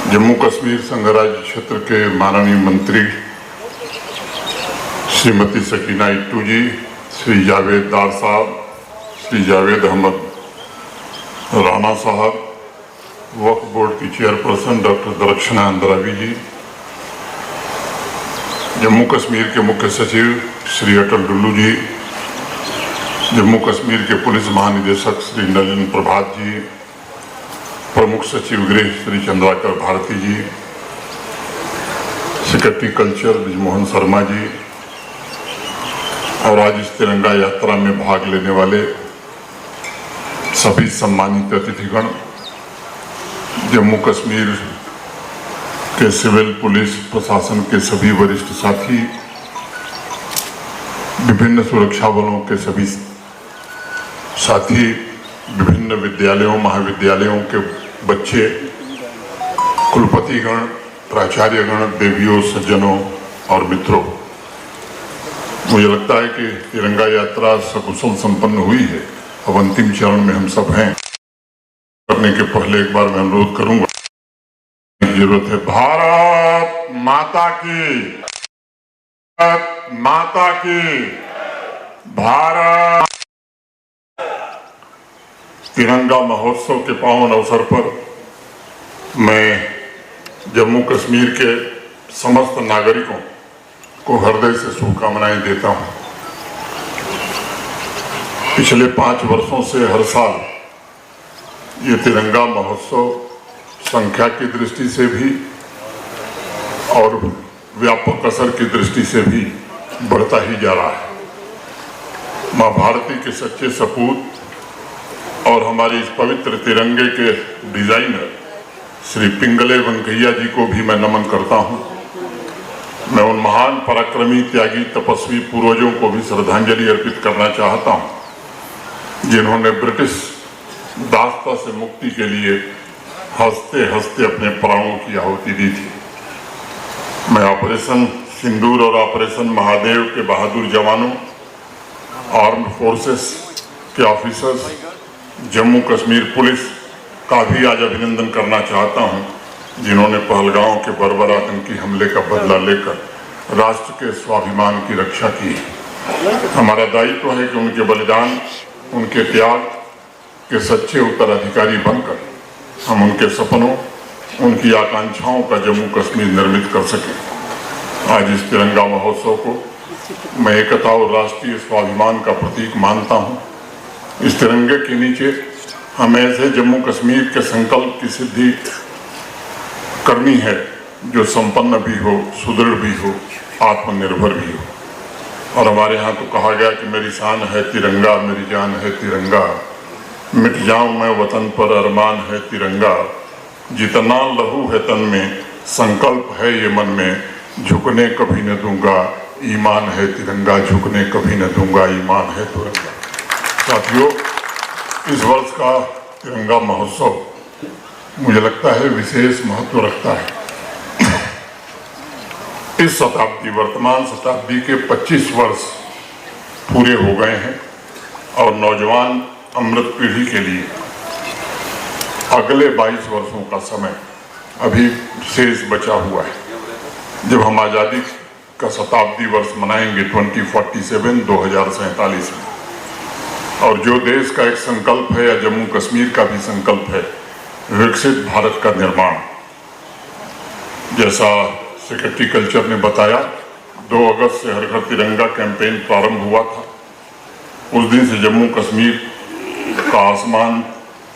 जम्मू कश्मीर संघ राज्य क्षेत्र के माननीय मंत्री श्रीमती सकीना इट्टू जी, श्री जावेद दार साहब, श्री जावेद अहमद राणा साहब, वक्फ बोर्ड की चेयरपर्सन डॉक्टर दरक्षना अंद्रावी जी, जम्मू कश्मीर के मुख्य सचिव श्री अटल डुल्लू जी, जम्मू कश्मीर के पुलिस महानिदेशक श्री नलिन प्रभात जी, प्रमुख सचिव गृह श्री चंद्राकर भारती जी, सेक्रेटरी कल्चर ब्रिजमोहन शर्मा जी और आज इस तिरंगा यात्रा में भाग लेने वाले सभी सम्मानित अतिथिगण, जम्मू कश्मीर के सिविल पुलिस प्रशासन के सभी वरिष्ठ साथी, विभिन्न सुरक्षा बलों के सभी साथी, विभिन्न विद्यालयों महाविद्यालयों के बच्चे, कुलपतिगण, प्राचार्यगण, देवियों, सज्जनों और मित्रों, मुझे लगता है कि तिरंगा यात्रा सकुशल संपन्न हुई है। अब अंतिम चरण में हम सब हैं। करने के पहले एक बार मैं अनुरोध करूंगा, जरूरत है भारत माता की, भारत माता की, भारत। तिरंगा महोत्सव के पावन अवसर पर मैं जम्मू कश्मीर के समस्त नागरिकों को हृदय से शुभकामनाएं देता हूं। पिछले 5 वर्षों से हर साल ये तिरंगा महोत्सव संख्या की दृष्टि से भी और व्यापक असर की दृष्टि से भी बढ़ता ही जा रहा है। मां भारती के सच्चे सपूत और हमारी इस पवित्र तिरंगे के डिजाइनर श्री पिंगले वेंकैया जी को भी मैं नमन करता हूं। मैं उन महान पराक्रमी, त्यागी, तपस्वी पूर्वजों को भी श्रद्धांजलि अर्पित करना चाहता हूं, जिन्होंने ब्रिटिश दासता से मुक्ति के लिए हंसते हंसते अपने प्राणों की आहुति दी थी। मैं ऑपरेशन सिंदूर और ऑपरेशन महादेव के बहादुर जवानों, आर्म्ड फोर्सेस के ऑफिसर्स, जम्मू कश्मीर पुलिस का भी आज अभिनंदन करना चाहता हूं, जिन्होंने पहलगांव के बर्बर आतंकी हमले का बदला लेकर राष्ट्र के स्वाभिमान की रक्षा की। हमारा दायित्व है कि उनके बलिदान, उनके त्याग के सच्चे उत्तराधिकारी बनकर हम उनके सपनों, उनकी आकांक्षाओं का जम्मू कश्मीर निर्मित कर सकें। आज इस तिरंगा महोत्सव को मैं एकता और राष्ट्रीय स्वाभिमान का प्रतीक मानता हूं। इस तिरंगे के नीचे हमें ऐसे जम्मू कश्मीर के संकल्प की सिद्धि करनी है जो संपन्न भी हो, सुदृढ़ भी हो, आत्मनिर्भर भी हो। और हमारे यहाँ तो कहा गया कि मेरी शान है तिरंगा, मेरी जान है तिरंगा, मिट जाऊं मैं वतन पर अरमान है तिरंगा, जितना लहू है तन में संकल्प है ये मन में, झुकने कभी न दूंगा ईमान है तिरंगा, झुकने कभी न दूंगा ईमान है तिरंगा। साथियों, इस वर्ष का तिरंगा महोत्सव मुझे लगता है विशेष महत्व रखता है। इस शताब्दी, वर्तमान शताब्दी के 25 वर्ष पूरे हो गए हैं और नौजवान अमृत पीढ़ी के लिए अगले 22 वर्षों का समय अभी शेष बचा हुआ है, जब हम आज़ादी का शताब्दी वर्ष मनाएंगे 2047 2047 में। और जो देश का एक संकल्प है, या जम्मू कश्मीर का भी संकल्प है, विकसित भारत का निर्माण। जैसा सेक्रेटरी कल्चर ने बताया, 2 अगस्त से हर घर तिरंगा कैंपेन प्रारंभ हुआ था। उस दिन से जम्मू कश्मीर का आसमान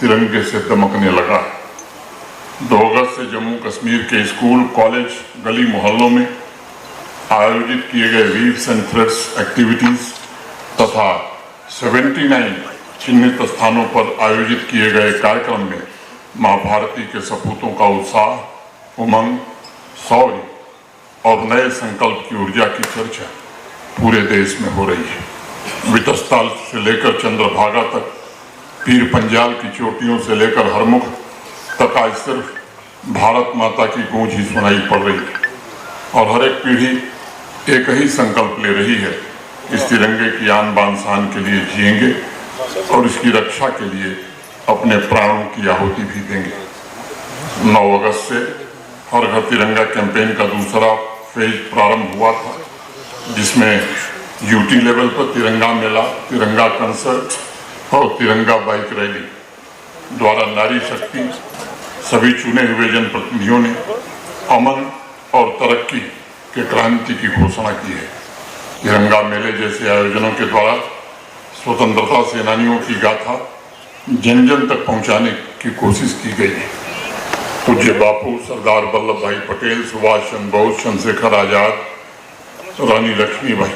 तिरंगे से दमकने लगा। 2 अगस्त से जम्मू कश्मीर के स्कूल, कॉलेज, गली मोहल्लों में आयोजित किए गए वीव्स एंड थ्रेड्स एक्टिविटीज तथा 79 चिन्हित स्थानों पर आयोजित किए गए कार्यक्रम में मां भारती के सपूतों का उत्साह, उमंग, शौर्य और नए संकल्प की ऊर्जा की चर्चा पूरे देश में हो रही है। वितस्थल से लेकर चंद्रभागा तक, पीर पंजाल की चोटियों से लेकर हरमुख तक आज सिर्फ भारत माता की गूंज ही सुनाई पड़ रही है। और हर एक पीढ़ी एक ही संकल्प ले रही है, इस तिरंगे की आन बान शान के लिए जिएंगे और इसकी रक्षा के लिए अपने प्राणों की आहुति भी देंगे। 9 अगस्त से हर घर तिरंगा कैंपेन का दूसरा फेज प्रारंभ हुआ था, जिसमें यूटी लेवल पर तिरंगा मेला, तिरंगा कंसर्ट और तिरंगा बाइक रैली द्वारा नारी शक्ति सभी चुने हुए जनप्रतिनिधियों ने अमन और तरक्की के क्रांति की घोषणा की है। तिरंगा मेले जैसे आयोजनों के द्वारा स्वतंत्रता सेनानियों की गाथा जन जन तक पहुंचाने की कोशिश की गई है। पूज्य बापू, सरदार वल्लभ भाई पटेल, सुभाष चंद्र बोस, चंद्रशेखर आजाद, रानी लक्ष्मीबाई,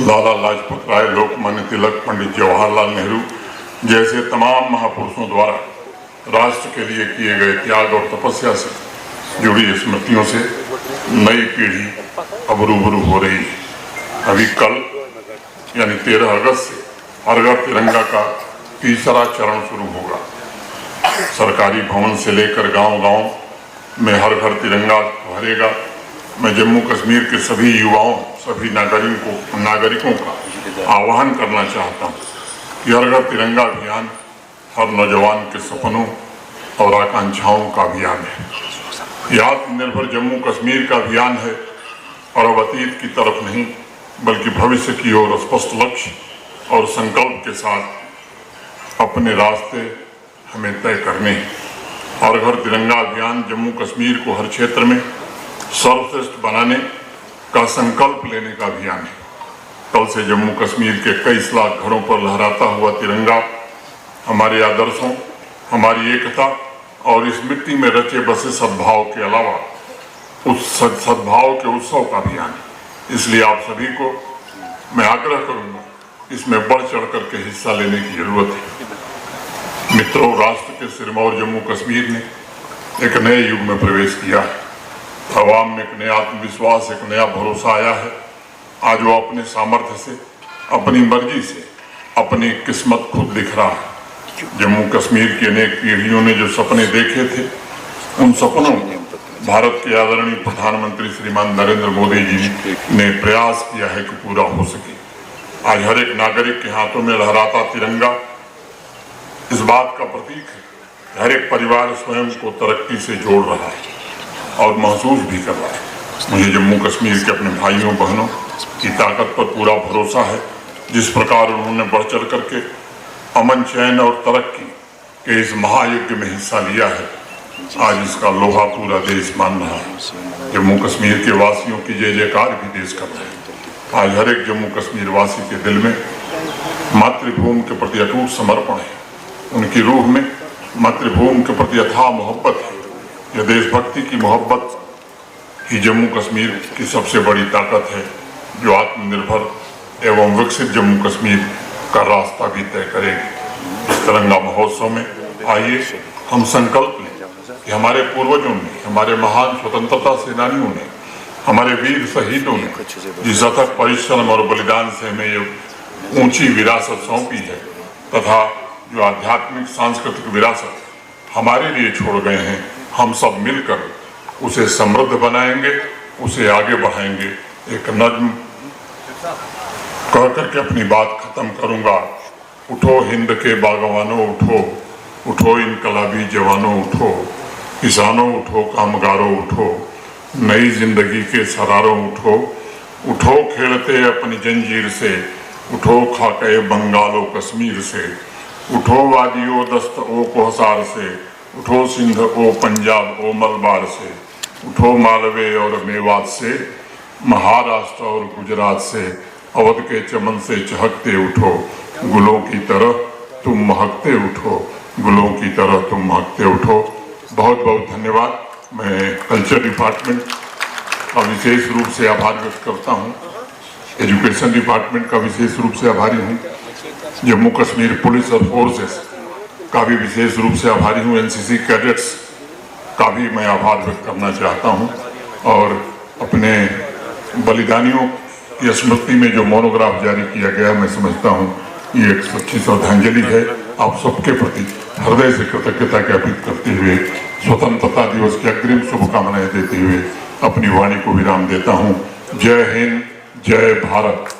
लाला लाजपत राय, लोकमान्य तिलक, पंडित जवाहरलाल नेहरू जैसे तमाम महापुरुषों द्वारा राष्ट्र के लिए किए गए त्याग और तपस्या से जुड़ी स्मृतियों से नई पीढ़ी अब रूबरू हो रही है। अभी कल यानी 13 अगस्त से हर घर तिरंगा का तीसरा चरण शुरू होगा। सरकारी भवन से लेकर गांव-गांव में हर घर तिरंगा फहरेगा। मैं जम्मू कश्मीर के सभी युवाओं, सभी नागरिकों का आह्वान करना चाहता हूँ कि हर घर तिरंगा अभियान हर नौजवान के सपनों और आकांक्षाओं का अभियान है। यह आत्मनिर्भर जम्मू कश्मीर का अभियान है और अब अतीत की तरफ नहीं बल्कि भविष्य की ओर स्पष्ट लक्ष्य और संकल्प के साथ अपने रास्ते हमें तय करने हैं। हर घर तिरंगा अभियान जम्मू कश्मीर को हर क्षेत्र में सर्वश्रेष्ठ बनाने का संकल्प लेने का अभियान है। कल से जम्मू कश्मीर के कई लाख घरों पर लहराता हुआ तिरंगा हमारे आदर्शों, हमारी एकता और इस मिट्टी में रचे बसे सद्भाव के अलावा उस सद्भाव के उत्सव का अभियान है। इसलिए आप सभी को मैं आग्रह करूंगा, इसमें बढ़ चढ़ करके हिस्सा लेने की जरूरत है। मित्रों, राष्ट्र के सिरमौर जम्मू कश्मीर ने एक नए युग में प्रवेश किया है। अवाम में एक नया आत्मविश्वास, एक नया भरोसा आया है। आज वो अपने सामर्थ्य से, अपनी मर्जी से अपनी किस्मत खुद लिख रहा है। जम्मू कश्मीर की अनेक पीढ़ियों ने जो सपने देखे थे, उन सपनों को भारत के आदरणीय प्रधानमंत्री श्रीमान नरेंद्र मोदी जी ने प्रयास किया है कि पूरा हो सके। आज हर एक नागरिक के हाथों में लहराता तिरंगा इस बात का प्रतीक है। हर एक परिवार स्वयं को तरक्की से जोड़ रहा है और महसूस भी कर रहा है। मुझे जम्मू कश्मीर के अपने भाइयों बहनों की ताकत पर पूरा भरोसा है। जिस प्रकार उन्होंने बढ़ चढ़ करके अमन, चैन और तरक्की के इस महायज्ञ में हिस्सा लिया है, आज इसका लोहा पूरा देश मान रहा है। जम्मू कश्मीर के वासियों की जय जयकार भी देश कर रहे हैं। आज हर एक जम्मू कश्मीर वासी के दिल में मातृभूमि के प्रति अटूट समर्पण है। उनकी रूह में मातृभूमि के प्रति अथाह मोहब्बत है। यह देशभक्ति की मोहब्बत ही जम्मू कश्मीर की सबसे बड़ी ताकत है, जो आत्मनिर्भर एवं विकसित जम्मू कश्मीर का रास्ता भी तय करेगी। इस तिरंगा महोत्सव में आइए हम संकल्प लें कि हमारे पूर्वजों ने, हमारे महान स्वतंत्रता सेनानियों ने, हमारे वीर शहीदों ने जिस अथक परिश्रम और बलिदान से हमें ये ऊंची विरासत सौंपी है तथा जो आध्यात्मिक सांस्कृतिक विरासत हमारे लिए छोड़ गए हैं, हम सब मिलकर उसे समृद्ध बनाएंगे, उसे आगे बढ़ाएंगे। एक नज्म कह करके अपनी बात खत्म करूंगा। उठो हिंद के बागवानों उठो, उठो इनकलाबी जवानों उठो, किसानों उठो, कामगारों उठो, नई जिंदगी के सरारों उठो, उठो खेलते अपनी जंजीर से, उठो खाके बंगालो कश्मीर से, उठो वादियो दस्त ओ कोहसार से, उठो सिंध ओ पंजाब ओ मलबार से, उठो मालवे और मेवात से, महाराष्ट्र और गुजरात से, अवध के चमन से चहकते उठो, गुलों की तरह तुम महकते उठो, गुलों की तरह तुम महकते उठो। बहुत बहुत धन्यवाद। मैं कल्चर डिपार्टमेंट का विशेष रूप से आभार व्यक्त करता हूँ। एजुकेशन डिपार्टमेंट का विशेष रूप से आभारी हूँ। जम्मू कश्मीर पुलिस और फोर्सेस का भी विशेष रूप से आभारी हूँ। एनसीसी कैडेट्स का भी मैं आभार व्यक्त करना चाहता हूँ। और अपने बलिदानियों की स्मृति में जो मोनोग्राफ जारी किया गया, मैं समझता हूँ ये एक सच्ची श्रद्धांजलि है। आप सबके प्रति हृदय से कृतज्ञता ज्ञापित करते हुए स्वतंत्रता दिवस की अग्रिम शुभकामनाएं देते हुए अपनी वाणी को विराम देता हूँ। जय हिंद, जय भारत।